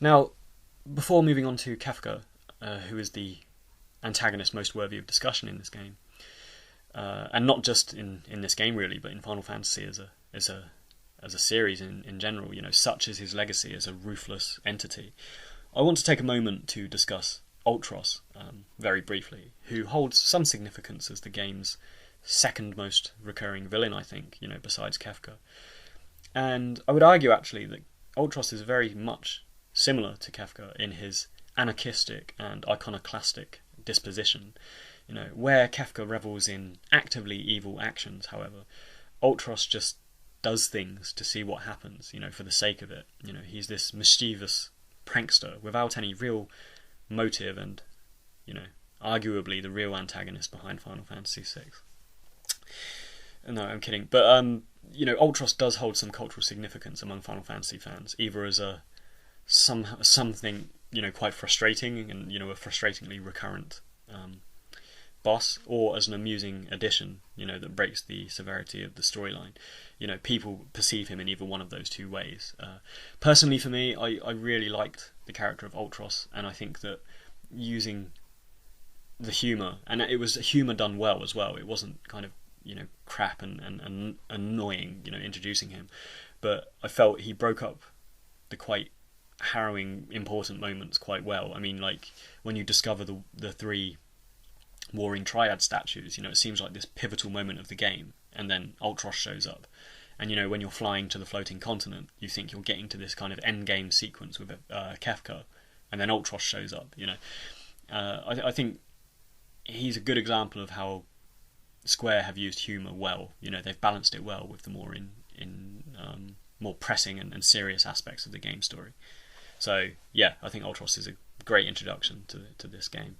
Now, before moving on to Kefka, who is the antagonist most worthy of discussion in this game, and not just in this game really, but in Final Fantasy as a series in general, such is his legacy as a ruthless entity. I want to take a moment to discuss Ultros very briefly, who holds some significance as the game's second most recurring villain, I think, besides Kefka. And I would argue actually that Ultros is very much similar to Kefka in his anarchistic and iconoclastic disposition. Where Kefka revels in actively evil actions, however, Ultros just does things to see what happens, for the sake of it. He's this mischievous prankster without any real motive and, arguably the real antagonist behind Final Fantasy VI. No, I'm kidding. But, Ultros does hold some cultural significance among Final Fantasy fans, either as something, quite frustrating and, a frustratingly recurrent boss, or as an amusing addition, that breaks the severity of the storyline. People perceive him in either one of those two ways. Personally, for me, I really liked the character of Ultros, and I think that using the humour, and it was humour done well as well. It wasn't kind of crap and annoying, introducing him, but I felt he broke up the quite harrowing, important moments quite well. I mean, like when you discover the three warring triad statues, it seems like this pivotal moment of the game, and then Ultros shows up, and when you're flying to the floating continent, you think you're getting to this kind of end game sequence with Kefka, and then Ultros shows up. I think he's a good example of how Square have used humour well. They've balanced it well with the more more pressing and serious aspects of the game story. So yeah, I think Ultros is a great introduction to this game.